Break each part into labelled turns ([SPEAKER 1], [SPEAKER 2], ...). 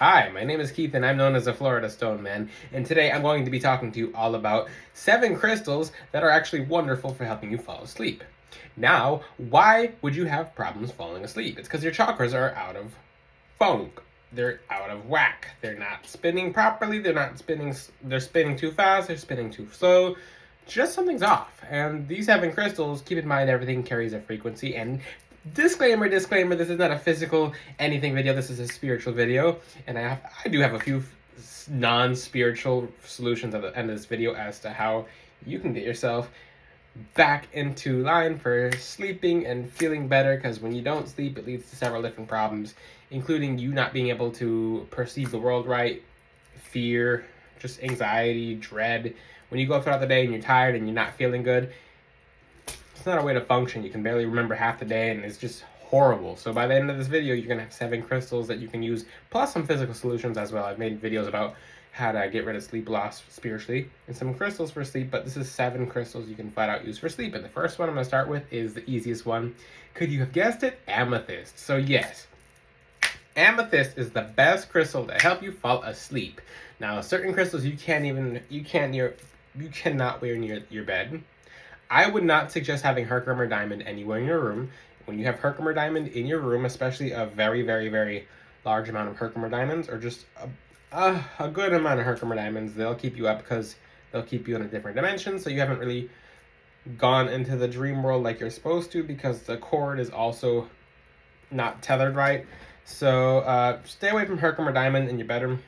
[SPEAKER 1] Hi, my name is Keith and I'm known as the Florida Stone Man, and today I'm going to be talking to you all about 7 crystals that are actually wonderful for helping you fall asleep. Now, why would you have problems falling asleep? It's because your chakras are out of funk. They're out of whack. They're not spinning properly, they're spinning too fast, they're spinning too slow. Just something's off. And these 7 crystals, keep in mind everything carries a frequency, and disclaimer, this is not a physical anything video, this is a spiritual video, and I do have a few non-spiritual solutions at the end of this video as to how you can get yourself back into line for sleeping and feeling better, because when you don't sleep it leads to several different problems, including you not being able to perceive the world right, fear, just anxiety, dread. When you go throughout the day and you're tired and you're not feeling good, it's not a way to function. You can barely remember half the day and it's just horrible. So by the end of this video, you're gonna have 7 crystals that you can use, plus some physical solutions as well. I've made videos about how to get rid of sleep loss spiritually and some crystals for sleep, but this is 7 crystals you can flat out use for sleep. And the first one I'm gonna start with is the easiest one. Could you have guessed it? Amethyst. So yes, amethyst is the best crystal to help you fall asleep. Now, certain crystals you cannot wear near your bed. I would not suggest having Herkimer diamond anywhere in your room. When you have Herkimer diamond in your room, especially a very, very, very large amount of Herkimer diamonds, or just a good amount of Herkimer diamonds, they'll keep you up because they'll keep you in a different dimension. So you haven't really gone into the dream world like you're supposed to, because the cord is also not tethered right. So stay away from Herkimer diamond in your bedroom.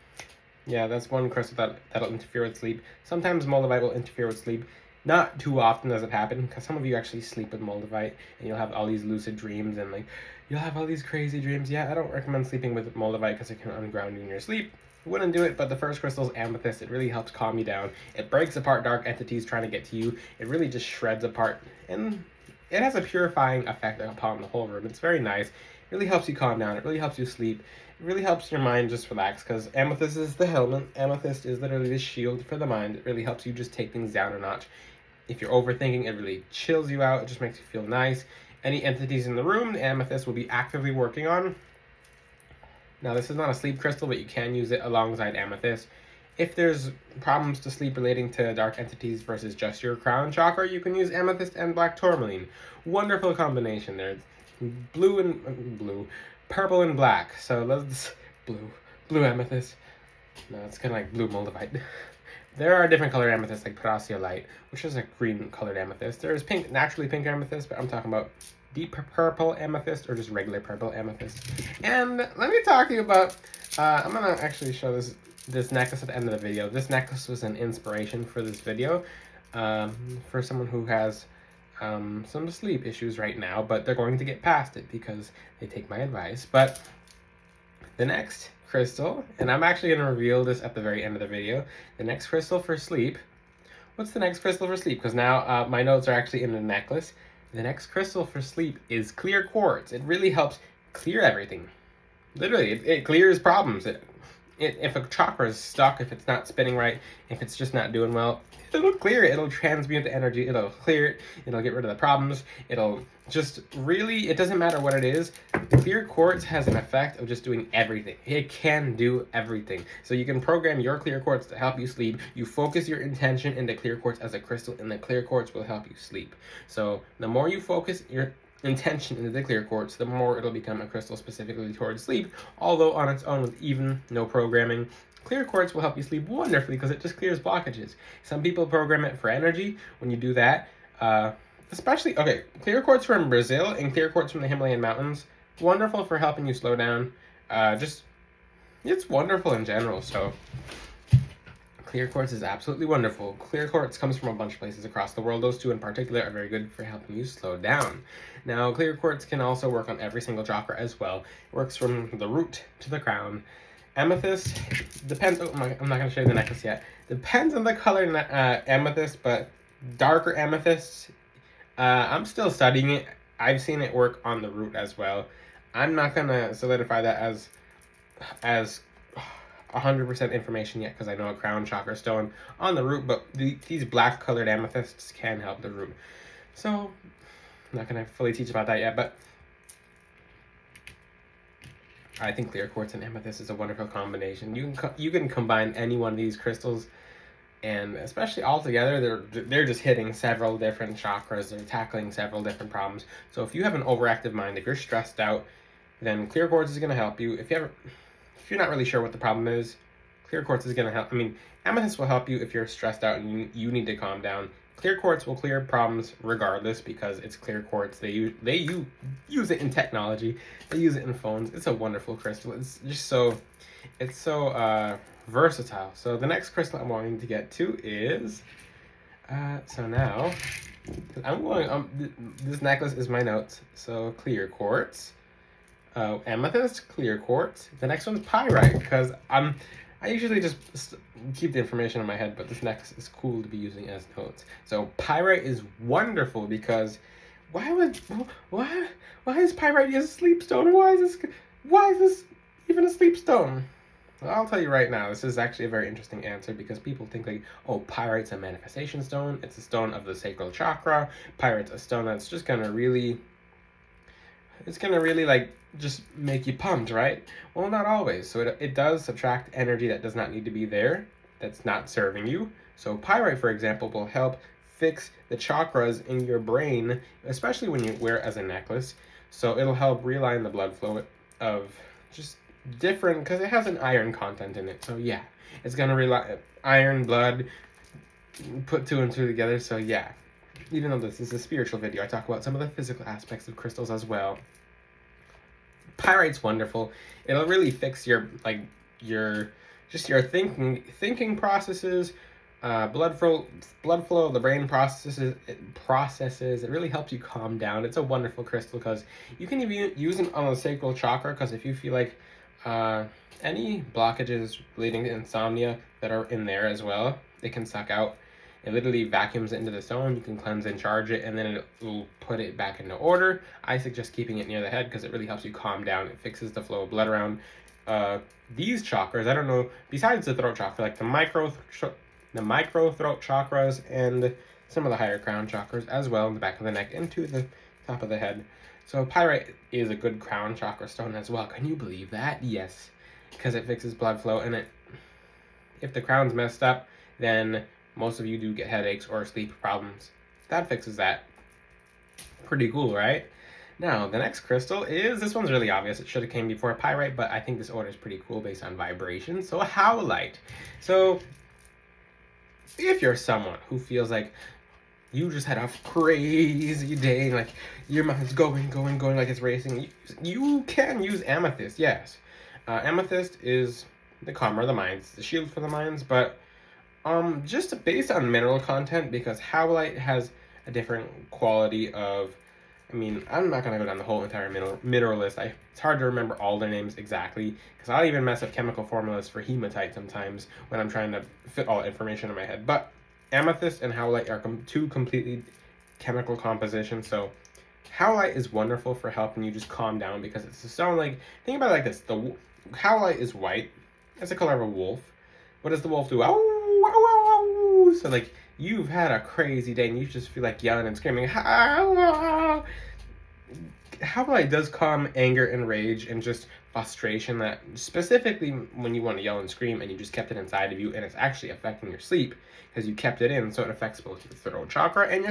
[SPEAKER 1] Yeah, that's one crystal that'll interfere with sleep. Sometimes moldavite will interfere with sleep. Not too often does it happen, because some of you actually sleep with moldavite and you'll have all these lucid dreams and you'll have all these crazy dreams. Yeah, I don't recommend sleeping with moldavite because it can unground you in your sleep. Wouldn't do it, but the first crystal is amethyst. It really helps calm you down. It breaks apart dark entities trying to get to you. It really just shreds apart, and it has a purifying effect upon the whole room. It's very nice. It really helps you calm down. It really helps you sleep. It really helps your mind just relax, because amethyst is the helmet. Amethyst is literally the shield for the mind. It really helps you just take things down a notch. If you're overthinking, it really chills you out. It just makes you feel nice. Any entities in the room, the amethyst will be actively working on. Now, this is not a sleep crystal, but you can use it alongside amethyst. If there's problems to sleep relating to dark entities versus just your crown chakra, you can use amethyst and black tourmaline. Wonderful combination there. Purple and black. So let's blue amethyst. No, it's kind of like blue moldavite. There are different colored amethysts like Parasiolite, which is a green colored amethyst. There's pink, naturally pink amethyst, but I'm talking about deep purple amethyst or just regular purple amethyst. And let me talk to you about, I'm gonna actually show this necklace at the end of the video. This necklace was an inspiration for this video, for someone who has some sleep issues right now, but they're going to get past it because they take my advice. But the next crystal, and I'm actually going to reveal this at the very end of the video, the next crystal for sleep. What's the next crystal for sleep? Because now my notes are actually in the necklace. The next crystal for sleep is clear quartz. It really helps clear everything. Literally, it clears problems. If a chakra is stuck, if it's not spinning right, if it's just not doing well, it'll clear it. It'll transmute the energy. It'll clear it. It'll get rid of the problems. It'll just really, it doesn't matter what it is. Clear quartz has an effect of just doing everything. It can do everything. So you can program your clear quartz to help you sleep. You focus your intention into clear quartz as a crystal, and the clear quartz will help you sleep. So the more you focus your intention into the clear quartz, the more it'll become a crystal specifically towards sleep. Although on its own, with even no programming, clear quartz will help you sleep wonderfully because it just clears blockages. Some people program it for energy. When you do that, especially, okay, clear quartz from Brazil and clear quartz from the Himalayan mountains, wonderful for helping you slow down. It's wonderful in general. So clear quartz is absolutely wonderful. Clear quartz comes from a bunch of places across the world. Those two in particular are very good for helping you slow down. Now, clear quartz can also work on every single chakra as well. It works from the root to the crown. Amethyst depends. Oh, I'm not going to show you the necklace yet. Depends on the color amethyst, but darker amethysts, I'm still studying it. I've seen it work on the root as well. I'm not going to solidify that as 100% information yet, because I know a crown chakra stone on the root, but these black colored amethysts can help the root. So I'm not going to fully teach about that yet, but I think clear quartz and amethyst is a wonderful combination. You can combine any one of these crystals, and especially all together, they're just hitting several different chakras. They're tackling several different problems. So if you have an overactive mind, if you're stressed out, then clear quartz is going to help you. If you're not really sure what the problem is, clear quartz is going to help. I mean, amethyst will help you if you're stressed out and you need to calm down. Clear quartz will clear problems regardless because it's clear quartz. They use it in technology. They use it in phones. It's a wonderful crystal. It's so versatile. So the next crystal I'm wanting to get to is so now I'm going. This necklace is my notes. So clear quartz, amethyst, clear quartz. The next one's pyrite because I usually just keep the information in my head, but this necklace is cool to be using as notes. So pyrite is wonderful because why is pyrite a sleep stone? Why is this even a sleep stone? Well, I'll tell you right now, this is actually a very interesting answer because people think like, oh, pyrite's a manifestation stone. It's a stone of the sacral chakra. Pyrite's a stone that's just it's gonna really like just make you pumped, right? Well, not always. So it does subtract energy that does not need to be there, that's not serving you. So pyrite, for example, will help fix the chakras in your brain, especially when you wear it as a necklace. So it'll help realign the blood flow of just different, because it has an iron content in it. So yeah, it's gonna rely iron, blood, put two and two together. So yeah, even though this is a spiritual video, I talk about some of the physical aspects of crystals as well. Pyrite's wonderful. It'll really fix your thinking processes, blood flow, the brain processes. It really helps you calm down. It's a wonderful crystal because you can even use it on the sacral chakra. Because if you feel like any blockages leading to insomnia that are in there as well, it can suck out. It literally vacuums it into the stone. You can cleanse and charge it, and then it will put it back into order. I suggest keeping it near the head because it really helps you calm down. It fixes the flow of blood around these chakras. I don't know, besides the throat chakra, like the micro throat chakras and some of the higher crown chakras as well, in the back of the neck into the top of the head. So pyrite is a good crown chakra stone as well. Can you believe that? Yes, because it fixes blood flow, and if the crown's messed up, then most of you do get headaches or sleep problems. That fixes that. Pretty cool, right? Now, the next crystal is, this one's really obvious. It should have came before pyrite, but I think this order is pretty cool based on vibration. So howlite. So if you're someone who feels like you just had a crazy day, like your mind's going, like it's racing, you can use amethyst, yes. Amethyst is the calmer of the minds, the shield for the minds, but just based on mineral content, because howlite has a different quality of, I mean, I'm not going to go down the whole entire mineral list. It's hard to remember all their names exactly, because I'll even mess up chemical formulas for hematite sometimes when I'm trying to fit all the information in my head. But amethyst and howlite are two completely chemical compositions, so howlite is wonderful for helping you just calm down, because it's a stone, like, think about it like this. The howlite is white. It's the color of a wolf. What does the wolf do? So like you've had a crazy day and you just feel like yelling and screaming. Howlite does calm anger and rage and just frustration, that specifically when you want to yell and scream and you just kept it inside of you, and it's actually affecting your sleep because you kept it in. So it affects both your throat chakra and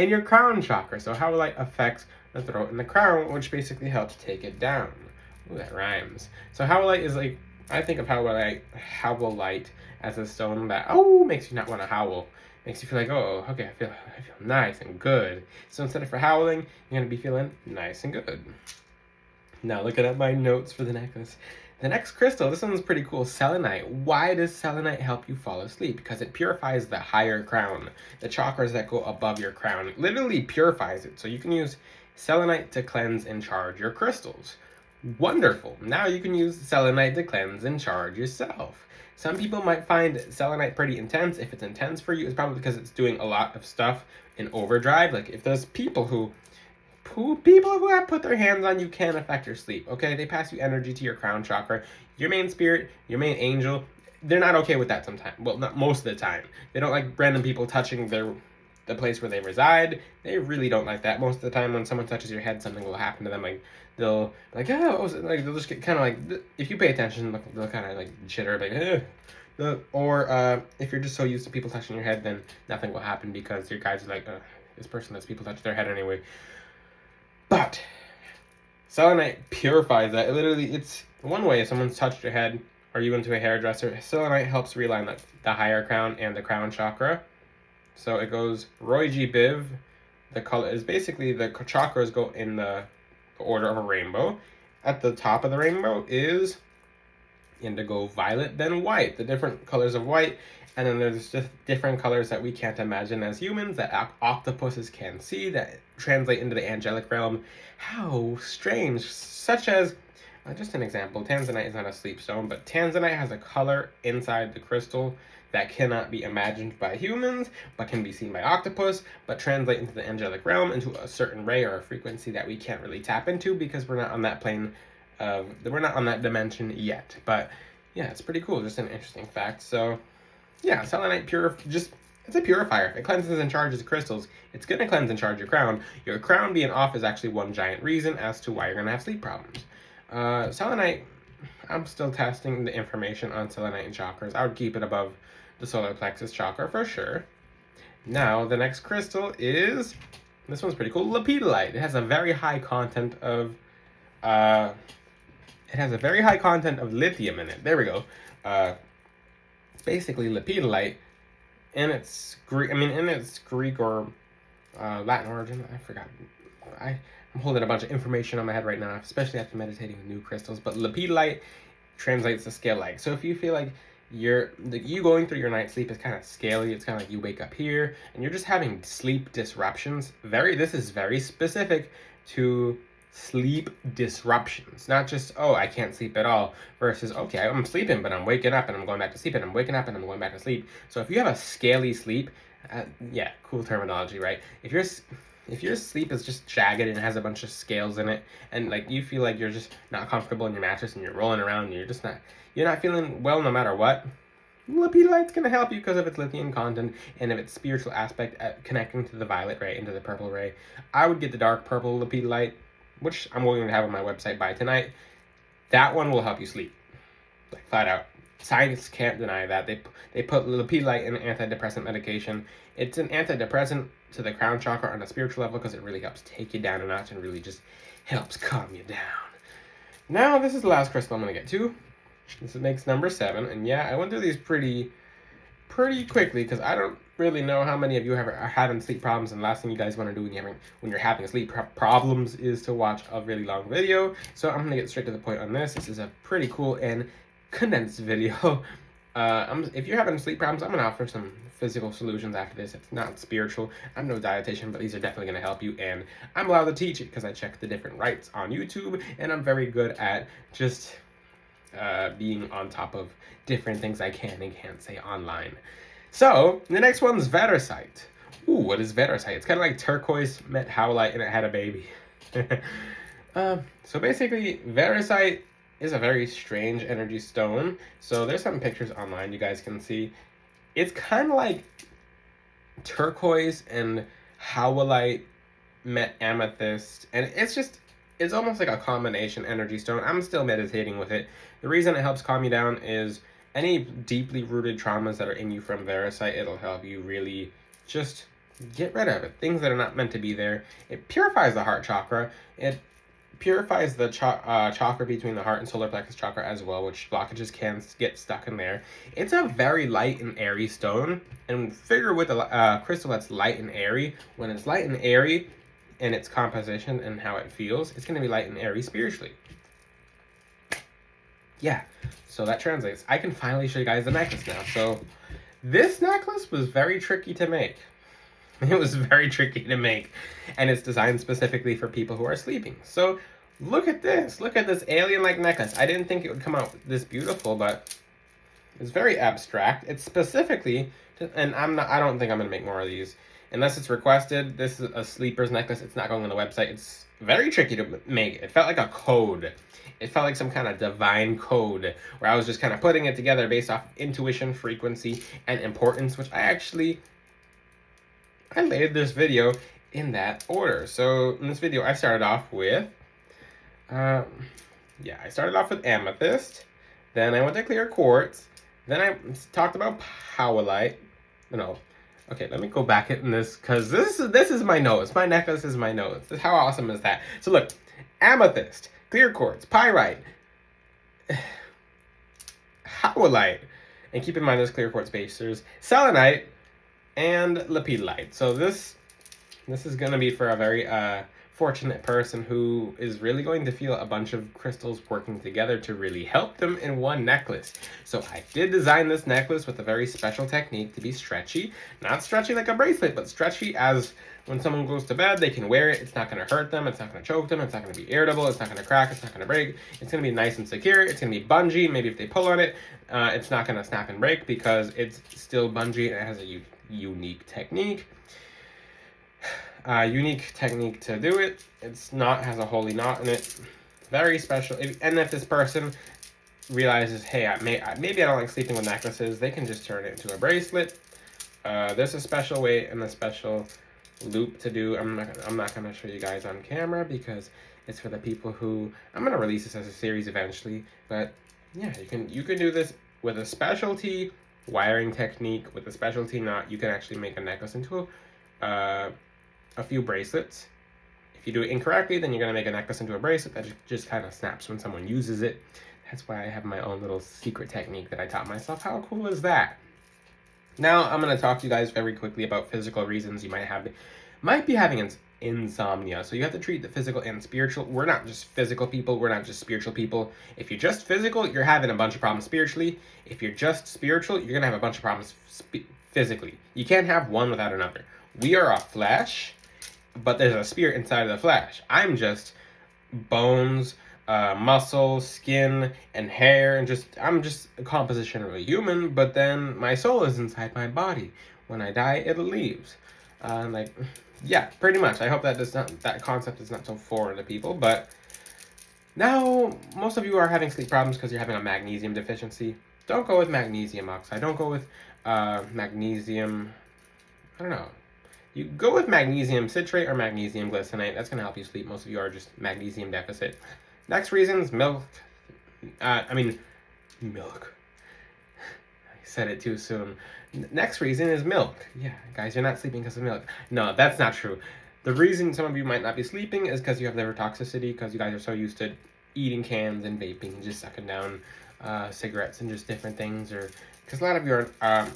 [SPEAKER 1] your crown chakra. So howlite affects the throat and the crown, which basically helps take it down. Ooh, that rhymes. So howlite is like, I think of howlite as a stone that makes you not want to howl. Makes you feel like, oh, okay, I feel nice and good. So instead of for howling, you're gonna be feeling nice and good. Now looking at my notes for the necklace. The next crystal, this one's pretty cool, selenite. Why does selenite help you fall asleep? Because it purifies the higher crown, the chakras that go above your crown. It literally purifies it. So you can use selenite to cleanse and charge your crystals. Wonderful. Now you can use selenite to cleanse and charge yourself. Some people might find selenite pretty intense. If it's intense for you, it's probably because it's doing a lot of stuff in overdrive. Like if there's people who have put their hands on you can affect your sleep. Okay, they pass you energy to your crown chakra. Your main spirit, your main angel, they're not okay with that sometimes. Well, not most of the time. They don't like random people touching the place where they reside, they really don't like that. Most of the time when someone touches your head, something will happen to them. Like, they'll like, oh, like, they'll just get kind of like, if you pay attention, they'll kind of like chitter, like, or if you're just so used to people touching your head, then nothing will happen because your guys are like, this person lets people touch their head anyway. But selenite purifies that. It literally, it's one way if someone's touched your head or you went to a hairdresser, selenite helps realign the higher crown and the crown chakra. So it goes Roy G. Biv. The color is basically the chakras go in the order of a rainbow. At the top of the rainbow is indigo, violet, then white, the different colors of white. And then there's just different colors that we can't imagine as humans that octopuses can see that translate into the angelic realm. How strange. Such as, just an example, tanzanite is not a sleep stone, but tanzanite has a color inside the crystal that cannot be imagined by humans, but can be seen by octopus, but translate into the angelic realm into a certain ray or a frequency that we can't really tap into because we're not on that plane we're not on that dimension yet. But yeah, it's pretty cool. Just an interesting fact. So yeah, selenite it's a purifier. It cleanses and charges crystals. It's going to cleanse and charge your crown. Your crown being off is actually one giant reason as to why you're going to have sleep problems. Selenite, I'm still testing the information on selenite and chakras. I would keep it above the solar plexus chakra for sure. Now, the next crystal is, this one's pretty cool, lepidolite. It has a very high content of, lithium in it. There we go. Basically, lepidolite, in its Greek or Latin origin, I forgot. I'm holding a bunch of information on my head right now, especially after meditating with new crystals. But lepidolite translates to scale-like. So if you feel like you going through your night's sleep is kind of scaly, it's kind of like you wake up here and you're just having sleep disruptions. This is very specific to sleep disruptions, not just, oh, I can't sleep at all, versus, okay, I'm sleeping, but I'm waking up and I'm going back to sleep, and I'm waking up and I'm going back to sleep. So if you have a scaly sleep, yeah, cool terminology, right? If your sleep is just jagged and has a bunch of scales in it, and like you feel like you're just not comfortable in your mattress and you're rolling around and you're not feeling well no matter what, lepidolite's going to help you because of its lithium content and of its spiritual aspect at connecting to the violet ray into the purple ray. I would get the dark purple lepidolite, which I'm going to have on my website by tonight. That one will help you sleep, like flat out. Science can't deny that. They put lepidolite in antidepressant medication. It's an antidepressant to the crown chakra on a spiritual level because it really helps take you down a notch and really just helps calm you down. Now, this is the last crystal I'm going to get to. This makes number 7. And yeah, I went through these pretty quickly because I don't really know how many of you are having sleep problems, and the last thing you guys want to do when you're having sleep problems is to watch a really long video. So I'm going to get straight to the point on this. This is a pretty cool and condensed video. If you're having sleep problems, I'm going to offer some physical solutions after this. It's not spiritual. I'm no dietitian, but these are definitely going to help you, and I'm allowed to teach it because I check the different rights on YouTube, and I'm very good at just being on top of different things I can and can't say online. So the next one's Vatersite. Ooh, what is Vatersite? It's kind of like turquoise met howlite and it had a baby. So basically, Vatersite is a very strange energy stone. So there's some pictures online you guys can see. It's kind of like turquoise and howlite met amethyst, and it's almost like a combination energy stone. I'm still meditating with it. The reason it helps calm you down is any deeply rooted traumas that are in you from Vatersite, it'll help you really just get rid of it. Things that are not meant to be there. It purifies the heart chakra. It purifies the chakra between the heart and solar plexus chakra as well, which blockages can get stuck in there. It's a very light and airy stone, and figure with a crystal that's light and airy, when it's light and airy in its composition and how it feels, it's going to be light and airy spiritually. Yeah, so that translates. I can finally show you guys the necklace now. So this necklace was very tricky to make. It was very tricky to make, and it's designed specifically for people who are sleeping. So look at this. Look at this alien-like necklace. I didn't think it would come out this beautiful, but it's very abstract. It's specifically, and I don't think I'm going to make more of these. Unless it's requested. This is a sleeper's necklace. It's not going on the website. It's very tricky to make. It felt like a code. It felt like some kind of divine code where I was just kind of putting it together based off intuition, frequency, and importance, which I I laid this video in that order. So in this video, I started off with, I started off with amethyst. Then I went to clear quartz. Then I talked about powellite. No, okay, let me go back in this because this is my nose. My necklace is my nose. How awesome is that? So look, amethyst, clear quartz, pyrite, howlite, and keep in mind there's clear quartz base. There's selenite and lepidolite. So this is gonna be for a very fortunate person who is really going to feel a bunch of crystals working together to really help them in one necklace. So I did design this necklace with a very special technique to be stretchy. Not stretchy like a bracelet, but stretchy as when someone goes to bed, they can wear it. It's not going to hurt them. It's not going to choke them. It's not going to be irritable. It's not going to crack. It's not going to break. It's going to be nice and secure. It's going to be bungee. Maybe if they pull on it, it's not going to snap and break because it's still bungee and it has a unique technique. Unique technique to do it. It's not has a holy knot in it. Very special. And if this person realizes, hey, maybe I don't like sleeping with necklaces, they can just turn it into a bracelet. There's a special way and a special loop to do. I'm not gonna show you guys on camera because it's for the people who I'm gonna release this as a series eventually. But yeah, you can do this with a specialty wiring technique with a specialty knot. You can actually make a necklace into a few bracelets. If you do it incorrectly, then you're going to make a necklace into a bracelet that just kind of snaps when someone uses it. That's why I have my own little secret technique that I taught myself. How cool is that? Now I'm going to talk to you guys very quickly about physical reasons you might be having insomnia. So you have to treat the physical and spiritual. We're not just physical people. We're not just spiritual people. If you're just physical, you're having a bunch of problems spiritually. If you're just spiritual, you're going to have a bunch of problems physically. You can't have one without another. We are a flesh, but there's a spirit inside of the flesh. I'm just bones, muscle, skin, and hair, and I'm just a compositionally human, but then my soul is inside my body. When I die, it leaves. Yeah, pretty much. I hope that concept is not so foreign to people, but now most of you are having sleep problems because you're having a magnesium deficiency. Don't go with magnesium oxide. Don't go with magnesium, I don't know. You go with magnesium citrate or magnesium glycinate. That's going to help you sleep. Most of you are just magnesium deficit. Next reason is milk. Milk. I said it too soon. Next reason is milk. Yeah, guys, you're not sleeping because of milk. No, that's not true. The reason some of you might not be sleeping is because you have liver toxicity, because you guys are so used to eating cans and vaping and just sucking down cigarettes and just different things. Or because a lot of you are,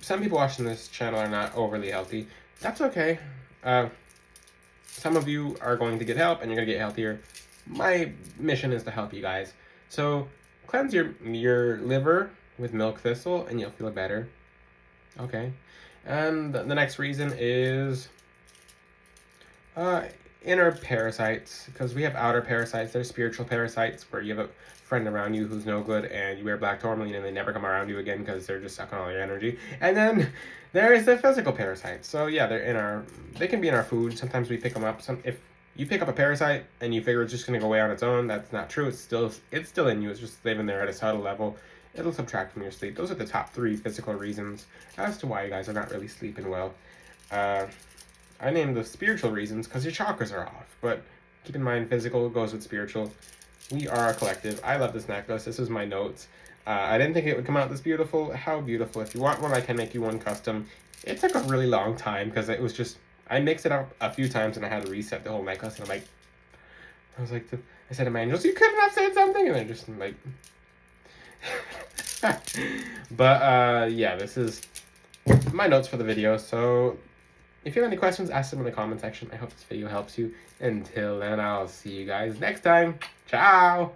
[SPEAKER 1] some people watching this channel are not overly healthy. That's okay. Some of you are going to get help and you're going to get healthier. My mission is to help you guys. So cleanse your liver with milk thistle and you'll feel better. Okay. And the next reason is inner parasites, because we have outer parasites. There's spiritual parasites where you have a friend around you who's no good and you wear black tourmaline and they never come around you again because they're just sucking all your energy. And then there is the physical parasites. So yeah, they can be in our food. Sometimes we pick them up. If you pick up a parasite and you figure it's just gonna go away on its own, that's not true. It's still in you. It's just living there at a subtle level. It'll subtract from your sleep. Those are the top 3 physical reasons as to why you guys are not really sleeping well. I named the spiritual reasons because your chakras are off, but keep in mind physical goes with spiritual. We are a collective. I love this necklace. This is my notes. I didn't think it would come out this beautiful. How beautiful. If you want one, I can make you one custom. It took a really long time because it was just, I mixed it up a few times and I had to reset the whole necklace. And I said to my angels, you couldn't have said something? And they're just like, but yeah, this is my notes for the video. So if you have any questions, ask them in the comment section. I hope this video helps you. Until then, I'll see you guys next time. Ciao!